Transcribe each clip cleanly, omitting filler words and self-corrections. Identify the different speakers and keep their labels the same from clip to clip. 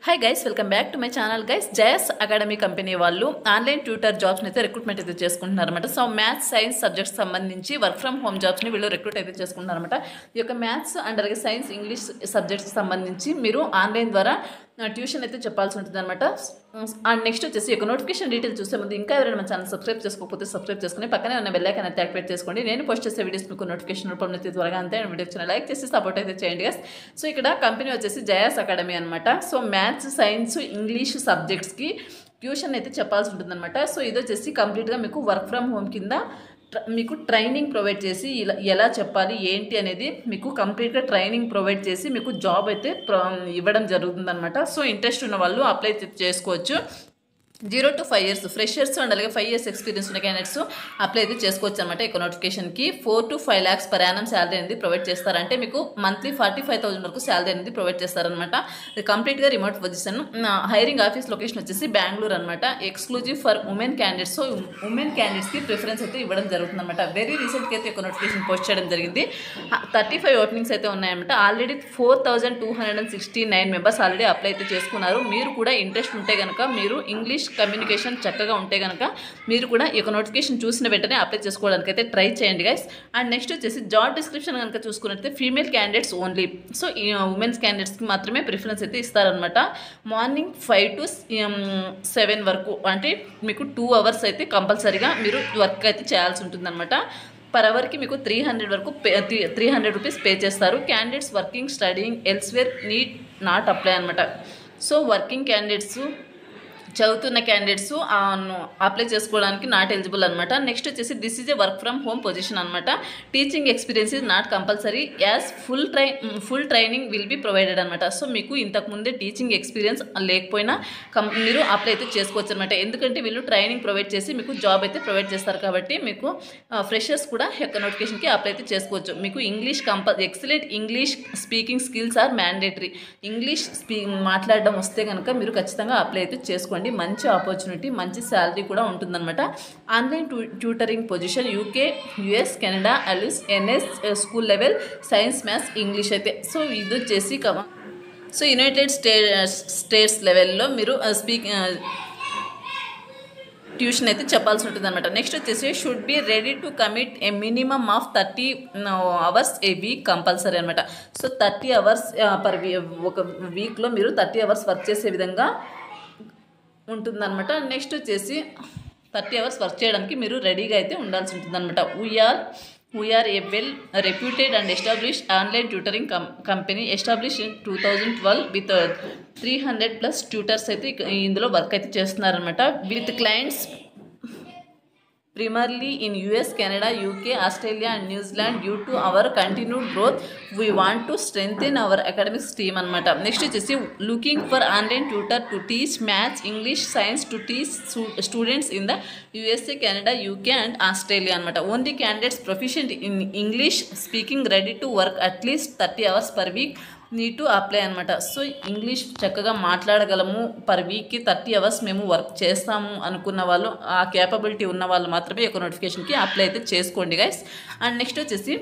Speaker 1: Hi guys, welcome back to my channel guys. Jayas academy company వాళ్ళు online tutor జాబ్స్ని అయితే recruitment అయితే చేసుకుంటున్నారన్నమాట. సో మ్యాథ్స్ సైన్స్ సబ్జెక్ట్స్ సంబంధించి వర్క్ ఫ్రమ్ హోమ్ జాబ్స్ని వీళ్ళు రిక్రూట్ అయితే చేసుకుంటున్నారన్నమాట. ఈ యొక్క మ్యాథ్స్ అండ్ అలాగే సైన్స్ ఇంగ్లీష్ సబ్జెక్ట్స్కి సంబంధించి మీరు ఆన్లైన్ ద్వారా ట్యూషన్ అయితే చెప్పాల్సి ఉంటుంది అనమాట. అండ్ నెక్స్ట్ వచ్చేసి ఒక నోటిఫికేషన్ డీటెయిల్ చూసే ముందు ఇంకా ఎవరైనా మన ఛానల్ సబ్స్క్రైబ్ చేసుకోకపోతే సబ్స్క్రైబ్ చేసుకుని పక్కనే ఉన్న బెల్ ఐకాన్ అయితే యాక్టివేట్ చేసుకోండి. నేను పోస్ట్ చేసే వీడియోస్ మీకు నోటిఫికేషన్ రూపంలో అయితే త్వరగా అంతే వీడియో లైక్ చేసి సపోర్ట్ అయితే చేయండి గైస్. సో ఇక్కడ కంపెనీ వచ్చేసి జయాస్ అకాడమీ అనమాట. సో మ్యాథ్స్ సైన్స్ ఇంగ్లీష్ సబ్జెక్ట్స్కి ట్యూషన్ అయితే చెప్పాల్సి ఉంటుంది అనమాట. సో ఇది వచ్చేసి కంప్లీట్గా మీకు వర్క్ ఫ్రమ్ హోమ్ కింద మీకు ట్రైనింగ్ ప్రొవైడ్ చేసి ఎలా చెప్పాలి ఏంటి అనేది మీకు కంప్లీట్గా ట్రైనింగ్ ప్రొవైడ్ చేసి మీకు జాబ్ అయితే ఇవ్వడం జరుగుతుంది అనమాట. సో ఇంట్రెస్ట్ ఉన్న వాళ్ళు అప్లై చేసుకోవచ్చు. 0 to 5 years ఫ్రెషర్స్ అండ్ అలాగే 5 years ఎక్స్పీరియన్స్ ఉన్న క్యాండిడేట్స్ అప్లై అయితే చేసుకోవచ్చు అనమాట. ఈ నోటిఫికేషన్కి 4 to 5 lakhs per annum salary అనేది ప్రొవైడ్ చేస్తారంటే మీకు మంత్లీ 45,000 వరకు శాలరీ అనేది ప్రొవైడ్ చేస్తారనమాట. ఇది కంప్లీట్గా remote position. Hiring office location వచ్చేసి బెంగళూరు అనమాట. Exclusive for women candidates. So women క్యాండిడేట్స్కి ప్రిఫరెన్స్ అయితే ఇవ్వడం జరుగుతుంది అనమాట. వెరీ రీసెంట్గా అయితే ఒక నోటిఫికేషన్ పోస్ట్ చేయడం జరిగింది. 35 ఓపెనింగ్స్ అయితే ఉన్నాయన్నమాట. ఆల్రెడీ 4,269 మెంబర్స్ ఆల్రెడీ అప్లై అయితే చేసుకున్నారు. మీరు కూడా ఇంట్రెస్ట్ ఉంటే కనుక మీరు ఇంగ్లీష్ కమ్యూనికేషన్ చక్కగా ఉంటే కనుక మీరు కూడా ఈ యొక్క నోటిఫికేషన్ చూసిన వెంటనే అప్లై చేసుకోవడానికి అయితే ట్రై చేయండి గైస్. అండ్ నెక్స్ట్ వచ్చేసి జాబ్ డిస్క్రిప్షన్ కనుక చూసుకున్నట్లయితే ఫీమేల్ క్యాండిడేట్స్ ఓన్లీ. సో ఈ ఉమెన్స్ క్యాండిడేట్స్కి మాత్రమే ప్రిఫరెన్స్ అయితే ఇస్తారనమాట. మార్నింగ్ 5 to 7 వరకు అంటే మీకు 2 hours అయితే కంపల్సరీగా మీరు వర్క్ అయితే చేయాల్సి ఉంటుందన్నమాట. పర్ అవర్కి మీకు 300 వరకు 300 రూపీస్ పే చేస్తారు. Candidates working studying elsewhere need not apply అనమాట. సో వర్కింగ్ క్యాండిడేట్స్ చదువుతున్న క్యాండిడేట్స్ అప్లై చేసుకోవడానికి నాట్ ఎలిజిబుల్ అనమాట. నెక్స్ట్ వచ్చేసి this is a work from home position అనమాట. Teaching experience is not compulsory as full training will be provided అనమాట. So మీకు ఇంతకుముందే teaching experience లేకపోయినా మీరు అప్లై అయితే చేసుకోవచ్చు అనమాట. ఎందుకంటే వీళ్ళు ట్రైనింగ్ ప్రొవైడ్ చేసి మీకు జాబ్ అయితే ప్రొవైడ్ చేస్తారు కాబట్టి మీకు ఫ్రెషర్స్ కూడా యొక్క నోటిఫికేషన్కి అప్లై అయితే చేసుకోవచ్చు. మీకు English excellent English speaking skills are mandatory. English మాట్లాడడం వస్తే కనుక మీరు ఖచ్చితంగా అప్లై అయితే చేసుకోండి. మంచి ఆపర్చునిటీ, మంచి శాలరీ కూడా ఉంటుందన్నమాట. Online tutoring position UK, US, Canada, అలిస్, ఎన్ఎస్ school level science maths English అయితే. సో ఇది వచ్చేసి సో యునైటెడ్ స్టేట్స్ లెవెల్లో మీరు ట్యూషన్ అయితే చెప్పాల్సి ఉంటుంది అనమాట. నెక్స్ట్ వచ్చేసి should be ready to commit A minimum of 30 hours A week compulsory అనమాట. సో 30 hours ఒక వీక్లో మీరు 30 hours వర్క్ చేసే విధంగా ఉంటుందన్నమాట. నెక్స్ట్ వచ్చేసి 30 hours వర్క్ చేయడానికి మీరు రెడీగా అయితే ఉండాల్సి ఉంటుందన్నమాట. We are a well reputed and established online tutoring company establish in 2012 with 300+ tutors అయితే ఇందులో వర్క్ అయితే చేస్తున్నారనమాట. With clients primarily in US, Canada, UK, Australia and New Zealand. Due to our continued growth, we want to strengthen our academics team అనమాట. Next వచ్చేసి looking for online tutor to teach maths, English, science to teach students in the USA, Canada, UK and Australia అనమాట. Only candidates proficient in English speaking ready to work at least 30 hours per week need to apply అనమాట. So English చక్కగా మాట్లాడగలము, per వీక్కి 30 hours మేము work చేస్తాము అనుకున్న వాళ్ళు, ఆ capability ఉన్న వాళ్ళు మాత్రమే ఒక నోటిఫికేషన్కి అప్లై అయితే చేసుకోండి గైస్. అండ్ నెక్స్ట్ వచ్చేసి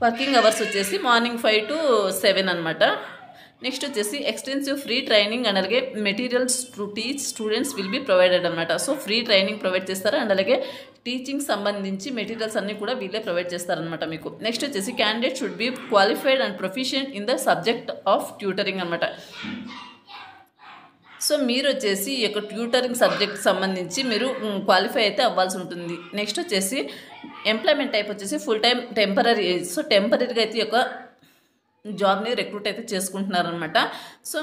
Speaker 1: వర్కింగ్ అవర్స్ వచ్చేసి మార్నింగ్ 5 to 7 అనమాట. నెక్స్ట్ వచ్చేసి ఎక్స్టెన్సివ్ ఫ్రీ ట్రైనింగ్ అండ్ అలాగే materials to teach students will be provided అనమాట. సో ఫ్రీ ట్రైనింగ్ ప్రొవైడ్ చేస్తారు అండ్ అలాగే టీచింగ్ సంబంధించి మెటీరియల్స్ అన్నీ కూడా వీళ్ళే ప్రొవైడ్ చేస్తారనమాట మీకు. నెక్స్ట్ వచ్చేసి candidate should be qualified and proficient in the subject of tutoring అనమాట. సో మీరు వచ్చేసి ఈ యొక్క ట్యూటరింగ్ సబ్జెక్ట్ సంబంధించి మీరు క్వాలిఫై అయితే అవ్వాల్సి ఉంటుంది. నెక్స్ట్ వచ్చేసి ఎంప్లాయ్మెంట్ టైప్ వచ్చేసి ఫుల్ టైం టెంపరీ. సో టెంపరీగా అయితే ఈ యొక్క జాబ్ని రిక్రూట్ అయితే చేసుకుంటున్నారనమాట. సో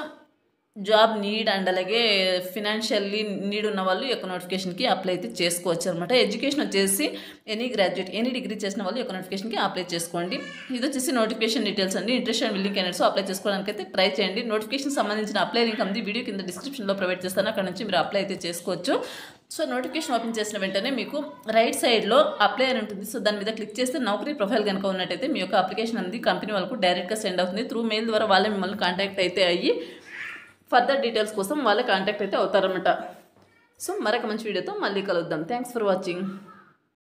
Speaker 1: జాబ్ నీడ్ అండ్ అలాగే ఫినాన్షియల్లీ నీడ్ ఉన్న వాళ్ళు ఈ యొక్క నోటిఫికేషన్కి అప్లై అయితే చేసుకోవచ్చు అనమాట. ఎడ్యుకేషన్ వచ్చేసి ఎనీ గ్రాడ్యుయేట్, ఎనీ డిగ్రీ చేసిన వాళ్ళు ఈ యొక్క నోటిఫికేషన్కి అప్లై చేసుకోండి. ఇది వచ్చేసి నోటిఫికేషన్ డీటెయిల్స్ అండి. Interest and willing candidates apply చేసుకోవడానికి అయితే ట్రై చేయండి. నోటిఫికేషన్ సంబంధించిన అప్లై లింక్ అంది వీడియో కింద డిస్క్రిప్షన్లో ప్రొవైడ్ చేస్తాను. అక్కడ నుంచి మీరు అప్లై అయితే చేసుకోవచ్చు. సో నోటిఫికేషన్ ఓపెన్ చేసిన వెంటనే మీకు రైట్ సైడ్లో అప్లై అని ఉంటుంది. సో దాని మీద క్లిక్ చేస్తే నౌకరీ ప్రొఫైల్ కనుక ఉన్నట్టయితే మీ యొక్క అప్లికేషన్ అనేది కంపెనీ వాళ్ళకు డైరెక్ట్గా సెండ్ అవుతుంది. త్రూ మెయిల్ ద్వారా వాళ్ళే మిమ్మల్ని కాంటాక్ట్ అయితే అయ్యి ఫర్దర్ డీటెయిల్స్ కోసం వాళ్ళే కాంటాక్ట్ అయితే అవుతారన్నమాట. సో మరొక మంచి వీడియోతో మళ్ళీ కలుద్దాం. Thanks for watching.